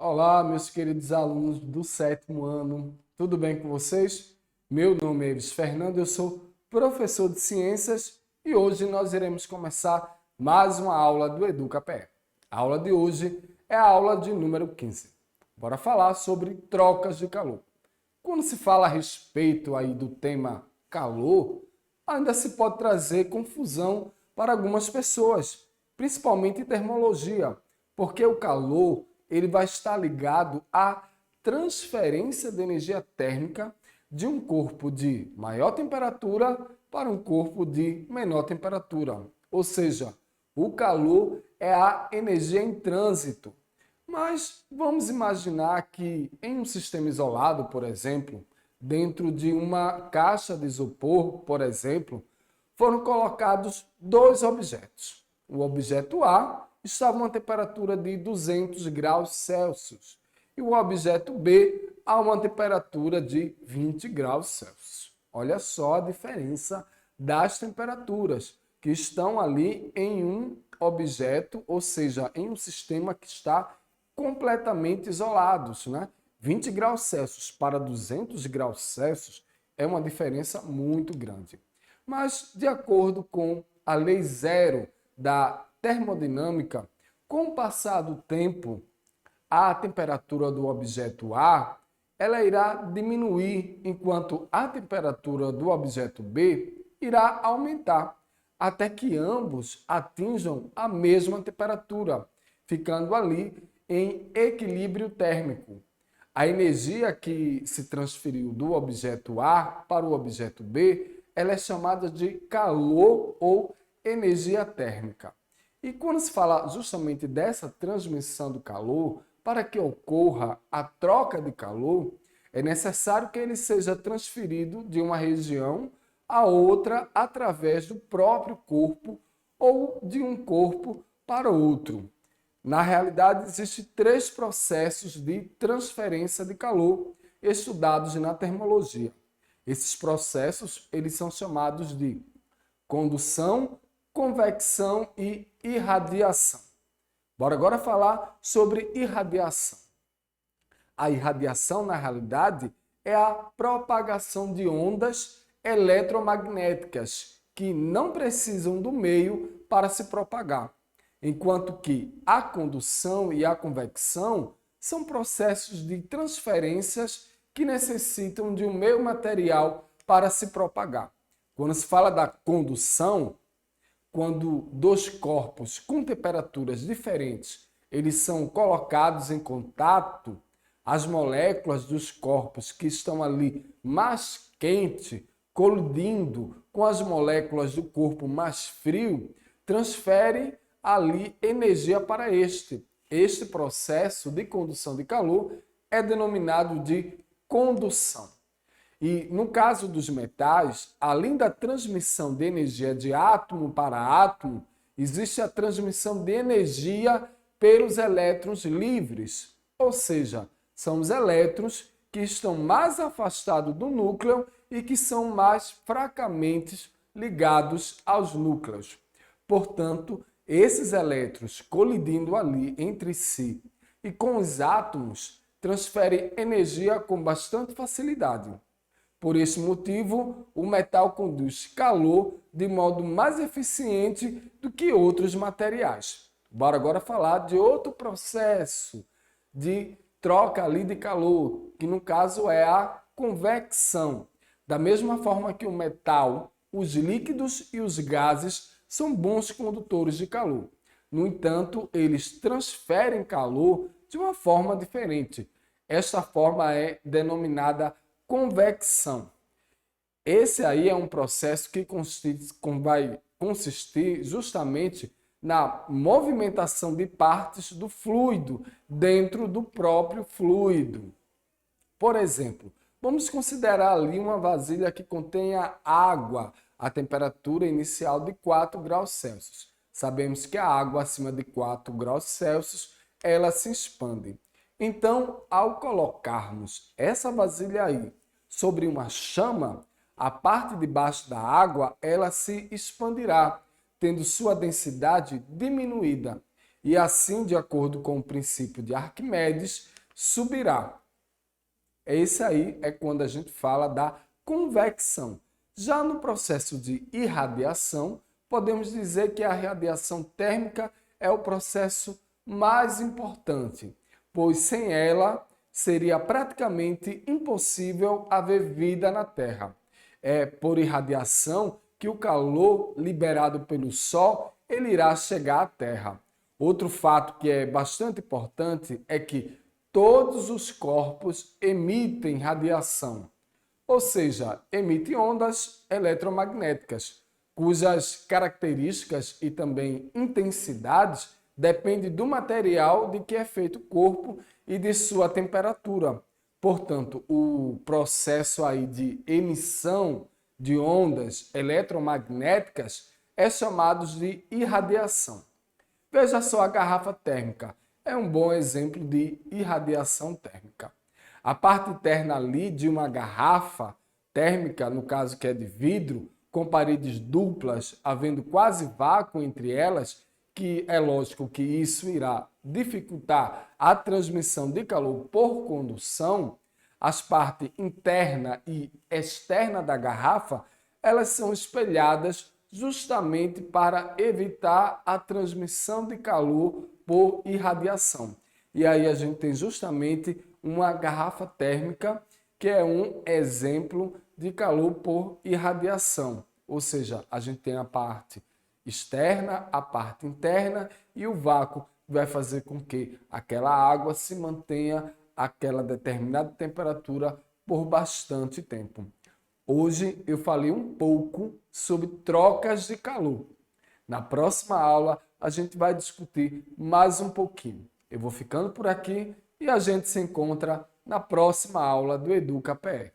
Olá, meus queridos alunos do sétimo ano, tudo bem com vocês? Meu nome é Ives Fernando, eu sou professor de ciências e hoje nós iremos começar mais uma aula do EducaPE. A aula de hoje é a aula de número 15. Bora falar sobre trocas de calor. Quando se fala a respeito aí do tema calor, ainda se pode trazer confusão para algumas pessoas, principalmente em termologia, porque o calor ele vai estar ligado à transferência de energia térmica de um corpo de maior temperatura para um corpo de menor temperatura. Ou seja, o calor é a energia em trânsito. Mas vamos imaginar que em um sistema isolado, por exemplo, dentro de uma caixa de isopor, por exemplo, foram colocados dois objetos. O objeto A estava a uma temperatura de 200 graus Celsius e o objeto B a uma temperatura de 20 graus Celsius. Olha só a diferença das temperaturas que estão ali em um objeto, ou seja, em um sistema que está completamente isolados, né? 20 graus Celsius para 200 graus Celsius é uma diferença muito grande. Mas, de acordo com a lei zero da termodinâmica, com o passar do tempo, a temperatura do objeto A ela irá diminuir, enquanto a temperatura do objeto B irá aumentar, até que ambos atinjam a mesma temperatura, ficando ali em equilíbrio térmico. A energia que se transferiu do objeto A para o objeto B, ela é chamada de calor ou energia térmica. E quando se fala justamente dessa transmissão do calor, para que ocorra a troca de calor, é necessário que ele seja transferido de uma região a outra através do próprio corpo ou de um corpo para outro. Na realidade, existem três processos de transferência de calor estudados na termologia. Esses processos eles são chamados de condução, convecção e irradiação. Bora agora falar sobre irradiação. A irradiação, na realidade, é a propagação de ondas eletromagnéticas que não precisam do meio para se propagar, enquanto que a condução e a convecção são processos de transferências que necessitam de um meio material para se propagar. Quando se fala da condução, quando dois corpos com temperaturas diferentes eles são colocados em contato, as moléculas dos corpos que estão ali mais quente, colidindo com as moléculas do corpo mais frio, transferem ali energia para este. Este processo de condução de calor é denominado de condução. E no caso dos metais, além da transmissão de energia de átomo para átomo, existe a transmissão de energia pelos elétrons livres, ou seja, são os elétrons que estão mais afastados do núcleo e que são mais fracamente ligados aos núcleos. Portanto, esses elétrons colidindo ali entre si e com os átomos transferem energia com bastante facilidade. Por esse motivo, o metal conduz calor de modo mais eficiente do que outros materiais. Bora agora falar de outro processo de troca ali de calor, que no caso é a convecção. Da mesma forma que o metal, os líquidos e os gases são bons condutores de calor. No entanto, eles transferem calor de uma forma diferente. Esta forma é denominada convecção. Esse aí é um processo que vai consistir justamente na movimentação de partes do fluido dentro do próprio fluido. Por exemplo, vamos considerar ali uma vasilha que contenha água a temperatura inicial de 4 graus Celsius. Sabemos que a água acima de 4 graus Celsius, ela se expande. Então, ao colocarmos essa vasilha aí sobre uma chama, a parte de baixo da água ela se expandirá, tendo sua densidade diminuída. e assim, de acordo com o princípio de Arquimedes, subirá. Esse aí é quando a gente fala da convecção. Já no processo de irradiação, podemos dizer que a radiação térmica é o processo mais importante, pois sem ela seria praticamente impossível haver vida na Terra. É por irradiação que o calor liberado pelo Sol ele irá chegar à Terra. Outro fato que é bastante importante é que todos os corpos emitem radiação, ou seja, emitem ondas eletromagnéticas, cujas características e também intensidades dependem do material de que é feito o corpo e de sua temperatura. Portanto, o processo aí de emissão de ondas eletromagnéticas é chamado de irradiação. Veja só a garrafa térmica. É um bom exemplo de irradiação térmica. A parte interna ali de uma garrafa térmica, no caso que é de vidro, com paredes duplas, havendo quase vácuo entre elas, que é lógico que isso irá dificultar a transmissão de calor por condução, as partes interna e externa da garrafa, elas são espelhadas justamente para evitar a transmissão de calor por irradiação. E aí a gente tem justamente uma garrafa térmica, que é um exemplo de calor por irradiação. Ou seja, a gente tem a parte externa, a parte interna e o vácuo vai fazer com que aquela água se mantenha aquela determinada temperatura por bastante tempo. Hoje eu falei um pouco sobre trocas de calor. Na próxima aula a gente vai discutir mais um pouquinho. Eu vou ficando por aqui e a gente se encontra na próxima aula do Educa PE.